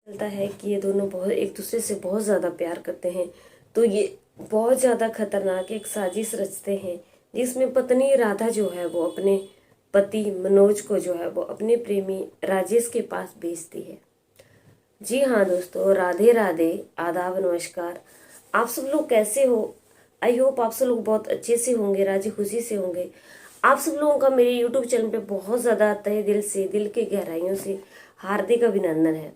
चलता है कि ये दोनों बहुत एक दूसरे से बहुत ज़्यादा प्यार करते हैं। तो ये बहुत ज़्यादा खतरनाक एक साजिश रचते हैं जिसमें पत्नी राधा जो है वो अपने पति मनोज को जो है वो अपने प्रेमी राजेश के पास भेजती है। जी हाँ दोस्तों, राधे राधे, आदाब, नमस्कार। आप सब लोग कैसे हो? आई होप आप सब लोग बहुत अच्छे से होंगे, राजी खुशी से होंगे। आप सब लोगों का मेरे यूट्यूब चैनल पे बहुत ज़्यादा तहे दिल से, दिल के गहराइयों से हार्दिक अभिनंदन है।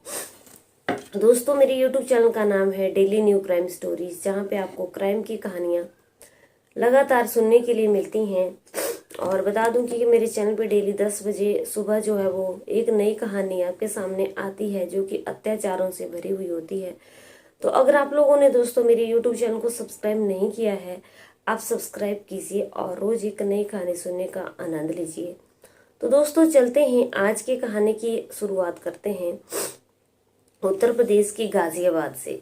दोस्तों, मेरे यूट्यूब चैनल का नाम है डेली न्यू क्राइम स्टोरीज, जहाँ पे आपको क्राइम की कहानियाँ लगातार सुनने के लिए मिलती हैं। और बता दूं कि मेरे चैनल पे डेली 10 बजे सुबह जो है वो एक नई कहानी आपके सामने आती है जो कि अत्याचारों से भरी हुई होती है। तो अगर आप लोगों ने दोस्तों मेरे यूट्यूब चैनल को सब्सक्राइब नहीं किया है, आप सब्सक्राइब कीजिए और रोज एक नई कहानी सुनने का आनंद लीजिए। तो दोस्तों चलते हैं, आज की कहानी की शुरुआत करते हैं उत्तर प्रदेश की गाजियाबाद से।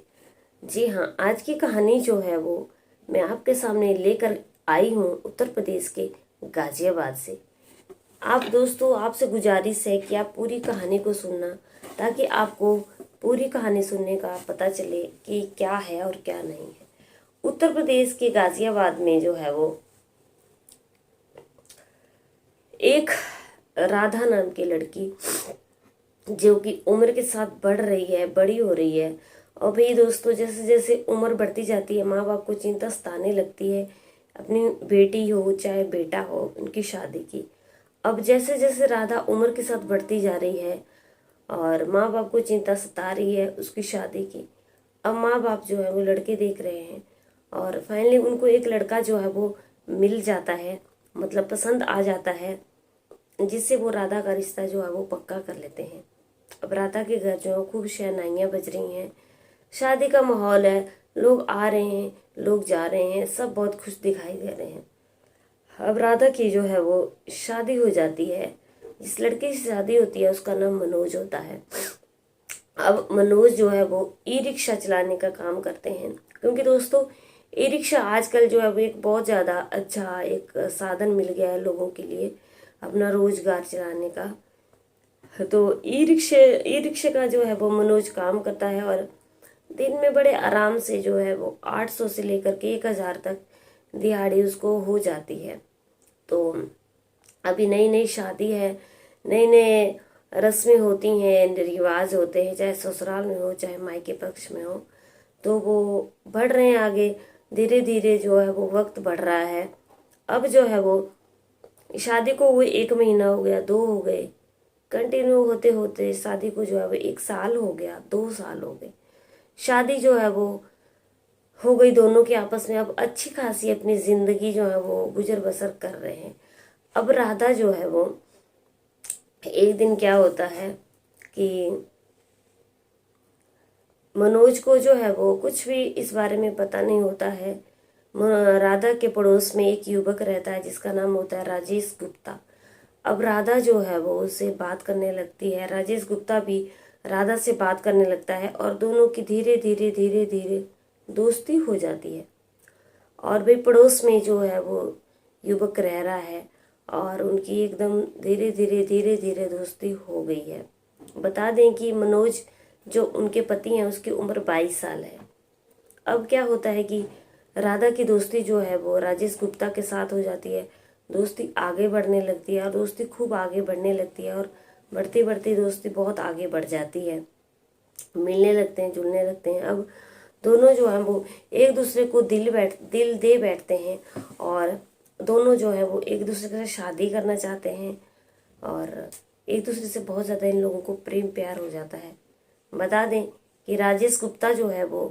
जी हाँ, आज की कहानी जो है वो मैं आपके सामने लेकर आई हूँ उत्तर प्रदेश के गाजियाबाद से। आप दोस्तों, आपसे गुजारिश है कि आप पूरी कहानी को सुनना, ताकि आपको पूरी कहानी सुनने का पता चले कि क्या है और क्या नहीं है। उत्तर प्रदेश के गाजियाबाद में जो है वो एक राधा नाम की लड़की जो कि उम्र के साथ बढ़ रही है, बड़ी हो रही है। और भाई दोस्तों, जैसे जैसे उम्र बढ़ती जाती है, माँ बाप को चिंता सताने लगती है अपनी बेटी हो चाहे बेटा हो, उनकी शादी की। अब जैसे जैसे राधा उम्र के साथ बढ़ती जा रही है और माँ बाप को चिंता सता रही है उसकी शादी की। अब माँ बाप जो है वो लड़के देख रहे हैं और फाइनली उनको एक लड़का जो है वो मिल जाता है, मतलब पसंद आ जाता है, जिससे वो राधा का रिश्ता जो है वो पक्का कर लेते हैं। अब राधा के घर जो है खूब शहनाइयाँ बज रही हैं, शादी का माहौल है, लोग आ रहे हैं, लोग जा रहे हैं, सब बहुत खुश दिखाई दे रहे हैं। अब राधा की जो है वो शादी हो जाती है। जिस लड़के से शादी होती है उसका नाम मनोज होता है। अब मनोज जो है वो ई रिक्शा चलाने का काम करते हैं, क्योंकि दोस्तों ई रिक्शा आजकल जो है वो एक बहुत ज़्यादा अच्छा एक साधन मिल गया है लोगों के लिए अपना रोजगार चलाने का। तो ई रिक्शे का जो है वो मनोज काम करता है और दिन में बड़े आराम से जो है वो 800 से लेकर के 1000 तक दिहाड़ी उसको हो जाती है। तो अभी नई नई शादी है, नए नए रस्में होती हैं, रिवाज होते हैं, चाहे ससुराल में हो चाहे मायके पक्ष में हो, तो वो बढ़ रहे हैं आगे। धीरे धीरे जो है वो वक्त बढ़ रहा है। अब जो है वो शादी को हुए 1 महीना हो गया, 2 हो गए, कंटिन्यू होते होते शादी को जो है वो 1 साल हो गया, 2 साल हो गए। शादी जो है वो हो गई दोनों के आपस में। अब अच्छी खासी अपनी जिंदगी जो है वो गुजर बसर कर रहे हैं। अब राधा जो है वो एक दिन क्या होता है कि मनोज को जो है वो कुछ भी इस बारे में पता नहीं होता है। राधा के पड़ोस में एक युवक रहता है जिसका नाम होता है राजेश गुप्ता। अब राधा जो है वो उससे बात करने लगती है, राजेश गुप्ता भी राधा से बात करने लगता है और दोनों की धीरे धीरे धीरे धीरे दोस्ती हो जाती है। और भाई पड़ोस में जो है वो युवक रह रहा है और उनकी एकदम धीरे धीरे धीरे धीरे दोस्ती हो गई है। बता दें कि मनोज जो उनके पति हैं उसकी उम्र 22 साल है। अब क्या होता है कि राधा की दोस्ती जो है वो राजेश गुप्ता के साथ हो जाती है। दोस्ती आगे बढ़ने लगती है और दोस्ती खूब आगे बढ़ने लगती है और बढ़ती बढ़ती दोस्ती बहुत आगे बढ़ जाती है। मिलने लगते हैं, जुलने लगते हैं। अब दोनों जो है वो एक दूसरे को दिल दे बैठते हैं और दोनों जो है वो एक दूसरे के साथ शादी करना चाहते हैं और एक दूसरे से बहुत ज़्यादा इन लोगों को प्रेम प्यार हो जाता है। बता दें कि राजेश गुप्ता जो है वो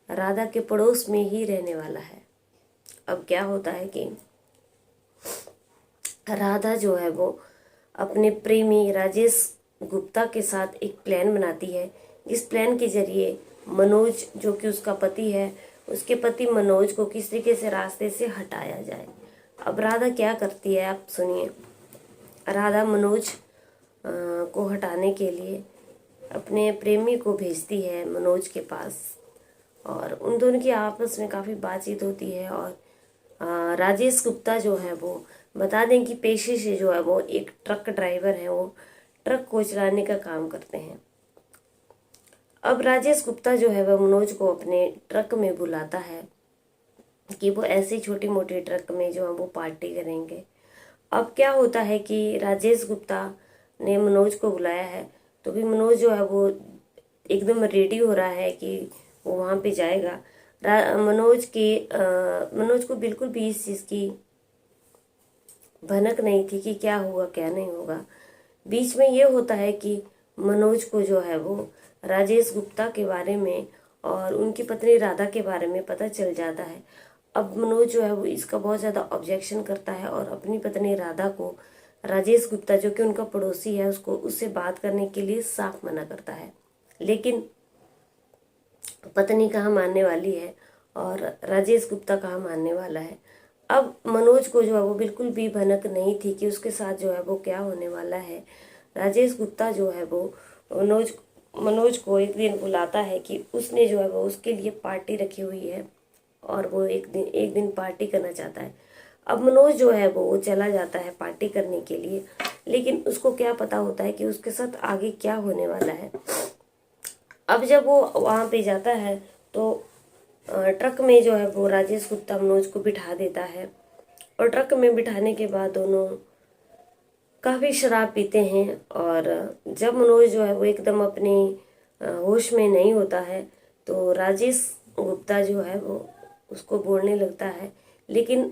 राधा के पड़ोस में ही रहने वाला है। अब क्या होता है कि राधा जो है वो अपने प्रेमी राजेश गुप्ता के साथ एक प्लान बनाती है, जिस प्लान के जरिए मनोज जो कि उसका पति है, उसके पति मनोज को किस तरीके से रास्ते से हटाया जाए। अब राधा क्या करती है आप सुनिए। राधा मनोज को हटाने के लिए अपने प्रेमी को भेजती है मनोज के पास और उन दोनों की आपस में काफ़ी बातचीत होती है। और राजेश गुप्ता जो है वो बता दें कि पेशे से जो है वो एक ट्रक ड्राइवर है, वो ट्रक को चलाने का काम करते हैं। अब राजेश गुप्ता जो है वह मनोज को अपने ट्रक में बुलाता है कि वो ऐसी छोटी मोटी ट्रक में जो है वो पार्टी करेंगे। अब क्या होता है कि राजेश गुप्ता ने मनोज को बुलाया है, तो भी मनोज जो है वो एकदम रेडी हो रहा है कि वो वहाँ पे जाएगा। मनोज को बिल्कुल भी इस चीज़ की भनक नहीं थी कि क्या होगा क्या नहीं होगा। बीच में ये होता है कि मनोज को जो है वो राजेश गुप्ता के बारे में और उनकी पत्नी राधा के बारे में पता चल जाता है। अब मनोज जो है वो इसका बहुत ज़्यादा ऑब्जेक्शन करता है और अपनी पत्नी राधा को राजेश गुप्ता जो कि उनका पड़ोसी है उससे बात करने के लिए साफ मना करता है। लेकिन पत्नी कहाँ मानने वाली है और राजेश गुप्ता कहाँ मानने वाला है। अब मनोज को जो है वो बिल्कुल भी भनक नहीं थी कि उसके साथ जो है वो क्या होने वाला है। राजेश गुप्ता जो है वो मनोज को एक दिन बुलाता है कि उसने जो है वो उसके लिए पार्टी रखी हुई है और वो एक दिन पार्टी करना चाहता है। अब मनोज जो है वो चला जाता है पार्टी करने के लिए, लेकिन उसको क्या पता होता है कि उसके साथ आगे क्या होने वाला है। अब जब वो वहाँ पे जाता है तो ट्रक में जो है वो राजेश गुप्ता मनोज को बिठा देता है और ट्रक में बिठाने के बाद दोनों काफ़ी शराब पीते हैं। और जब मनोज जो है वो एकदम अपने होश में नहीं होता है तो राजेश गुप्ता जो है वो उसको बोलने लगता है, लेकिन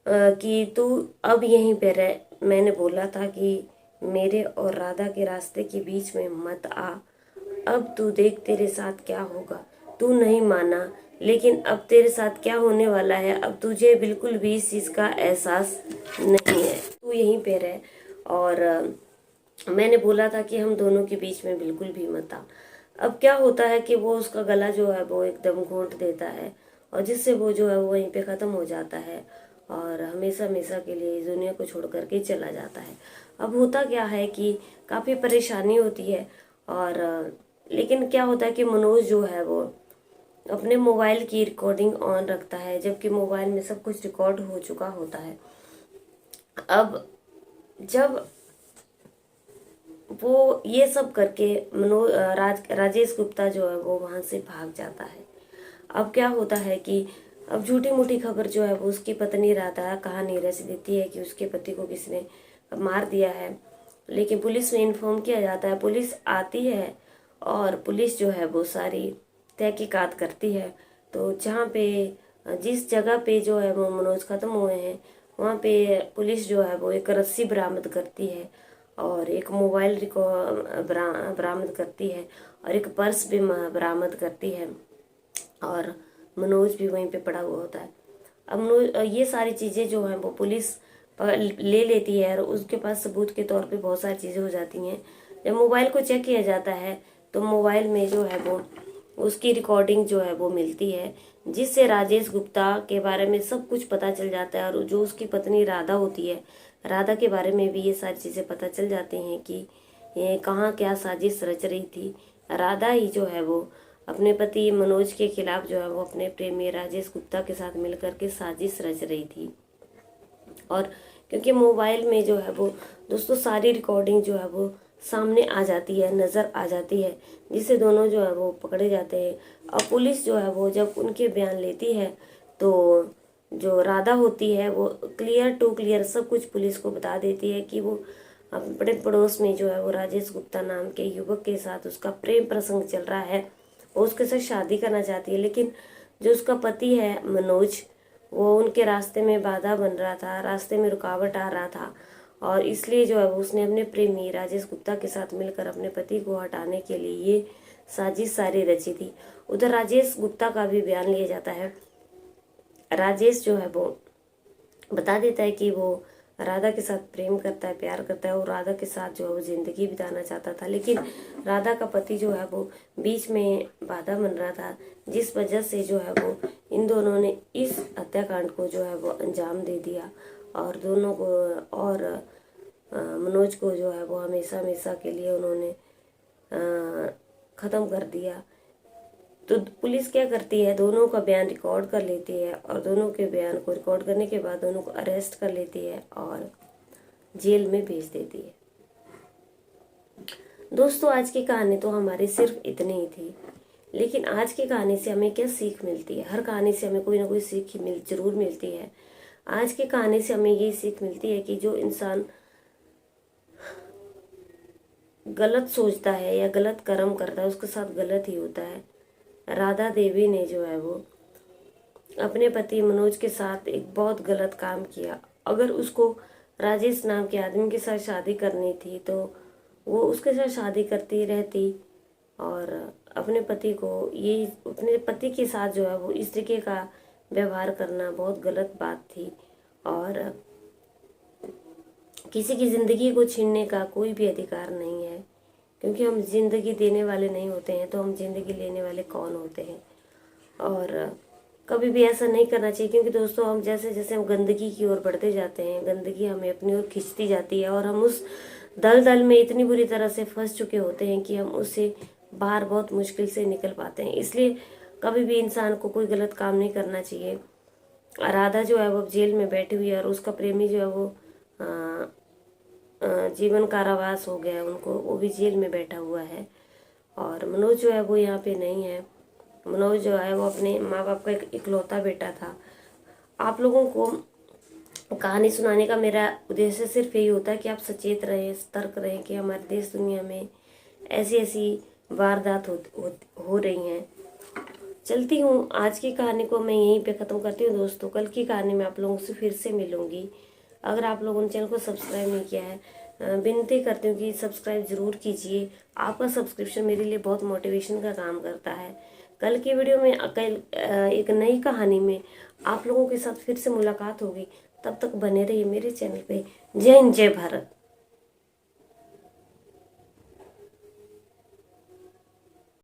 कि तू अब यहीं पे रह, मैंने बोला था कि मेरे और राधा के रास्ते के बीच में मत आ, अब तू देख तेरे साथ क्या होगा। तू नहीं माना, लेकिन अब तेरे साथ क्या होने वाला है अब तुझे बिल्कुल भी इस चीज़ का एहसास नहीं है। तू यहीं पे रह और मैंने बोला था कि हम दोनों के बीच में बिल्कुल भी मत आ। अब क्या होता है कि वो उसका गला जो है वो एकदम घोंट देता है और जिससे वो जो है वो वहीं पे ख़त्म हो जाता है और हमेशा हमेशा के लिए इस दुनिया को छोड़ करके चला जाता है। अब होता क्या है कि काफ़ी परेशानी होती है और लेकिन क्या होता है कि मनोज जो है वो अपने मोबाइल की रिकॉर्डिंग ऑन रखता है, जबकि मोबाइल में सब कुछ रिकॉर्ड हो चुका होता है। अब जब वो ये सब करके राजेश गुप्ता जो है वो वहाँ से भाग जाता है। अब क्या होता है कि अब झूठी मूठी खबर जो है वो उसकी पत्नी राधा कहानी रच देती है कि उसके पति को किसने मार दिया है, लेकिन पुलिस में इन्फॉर्म किया जाता है। पुलिस आती है और पुलिस जो है वो सारी तहकीकात करती है। तो जहाँ पे जिस जगह पे जो है वो मनोज खत्म हुए हैं वहाँ पे पुलिस जो है वो एक रस्सी बरामद करती है और एक मोबाइल बरामद करती है और एक पर्स भी बरामद करती है और मनोज भी वहीं पे पड़ा हुआ होता है। अब मनोज ये सारी चीज़ें जो हैं वो पुलिस ले लेती है और उसके पास सबूत के तौर पे बहुत सारी चीज़ें हो जाती हैं। जब मोबाइल को चेक किया जाता है तो मोबाइल में जो है वो उसकी रिकॉर्डिंग जो है वो मिलती है, जिससे राजेश गुप्ता के बारे में सब कुछ पता चल जाता है और जो उसकी पत्नी राधा होती है, राधा के बारे में भी ये सारी चीज़ें पता चल जाती हैं कि ये कहाँ क्या साजिश रच रही थी। राधा ही जो है वो अपने पति मनोज के खिलाफ जो है वो अपने प्रेमी राजेश गुप्ता के साथ मिलकर के साजिश रच रही थी। और क्योंकि मोबाइल में जो है वो दोस्तों सारी रिकॉर्डिंग जो है वो सामने आ जाती है, नज़र आ जाती है, जिससे दोनों जो है वो पकड़े जाते हैं। और पुलिस जो है वो जब उनके बयान लेती है तो जो राधा होती है वो क्लियर टू क्लियर सब कुछ पुलिस को बता देती है कि वो अपने पड़ोस में जो है वो राजेश गुप्ता नाम के युवक के साथ उसका प्रेम प्रसंग चल रहा है, वो उसके साथ शादी करना चाहती है। लेकिन जो उसका पति है मनोज, वो उनके रास्ते में बाधा बन रहा था, रास्ते में रुकावट आ रहा था और इसलिए जो है वो उसने अपने प्रेमी राजेश गुप्ता के साथ मिलकर अपने पति को हटाने के लिए ये साजिश सारी रची थी। उधर राजेश गुप्ता का भी बयान लिया जाता है। राजेश जो है वो बता देता है कि वो राधा के साथ प्रेम करता है, प्यार करता है और राधा के साथ जो है वो जिंदगी बिताना चाहता था, लेकिन राधा का पति जो है वो बीच में बाधा बन रहा था, जिस वजह से जो है वो इन दोनों ने इस हत्याकांड को जो है वो अंजाम दे दिया और दोनों को और मनोज को जो है वो हमेशा हमेशा के लिए उन्होंने ख़त्म कर दिया। तो पुलिस क्या करती है, दोनों का बयान रिकॉर्ड कर लेती है और दोनों के बयान को रिकॉर्ड करने के बाद दोनों को अरेस्ट कर लेती है और जेल में भेज देती है। दोस्तों आज की कहानी तो हमारी सिर्फ इतनी ही थी, लेकिन आज की कहानी से हमें क्या सीख मिलती है? हर कहानी से हमें कोई ना कोई सीख जरूर मिलती है। आज की कहानी से हमें ये सीख मिलती है कि जो इंसान गलत सोचता है या गलत कर्म करता है उसके साथ गलत ही होता है। राधा देवी ने जो है वो अपने पति मनोज के साथ एक बहुत गलत काम किया। अगर उसको राजेश नाम के आदमी के साथ शादी करनी थी तो वो उसके साथ शादी करती रहती, और अपने पति को ये अपने पति के साथ जो है वो इस तरीके का व्यवहार करना बहुत गलत बात थी। और किसी की ज़िंदगी को छीनने का कोई भी अधिकार नहीं है, क्योंकि हम ज़िंदगी देने वाले नहीं होते हैं तो हम ज़िंदगी लेने वाले कौन होते हैं। और कभी भी ऐसा नहीं करना चाहिए, क्योंकि दोस्तों हम जैसे जैसे हम गंदगी की ओर बढ़ते जाते हैं, गंदगी हमें अपनी ओर खींचती जाती है और हम उस दलदल में इतनी बुरी तरह से फंस चुके होते हैं कि हम उससे बाहर बहुत मुश्किल से निकल पाते हैं। इसलिए कभी भी इंसान को कोई गलत काम नहीं करना चाहिए। राधा जो है वो जेल में बैठी हुई है और उसका प्रेमी जो है वो जीवन कारावास हो गया है उनको, वो भी जेल में बैठा हुआ है। और मनोज जो है वो यहाँ पे नहीं है। मनोज जो है वो अपने माँ बाप का एक इकलौता बेटा था। आप लोगों को कहानी सुनाने का मेरा उद्देश्य सिर्फ यही होता है कि आप सचेत रहें, सतर्क रहें कि हमारे देश दुनिया में ऐसी ऐसी वारदात हो रही हैं। चलती हूँ, आज की कहानी को मैं यहीं पे ख़त्म करती हूँ दोस्तों। कल की कहानी में आप लोगों से फिर से मिलूंगी। अगर आप लोगों ने चैनल को सब्सक्राइब नहीं किया है, विनती करती हूँ कि सब्सक्राइब ज़रूर कीजिए। आपका सब्सक्रिप्शन मेरे लिए बहुत मोटिवेशन का काम करता है। कल की वीडियो में एक नई कहानी में आप लोगों के साथ फिर से मुलाकात होगी। तब तक बने रहिए मेरे चैनल पे। जय हिंद, जय भारत।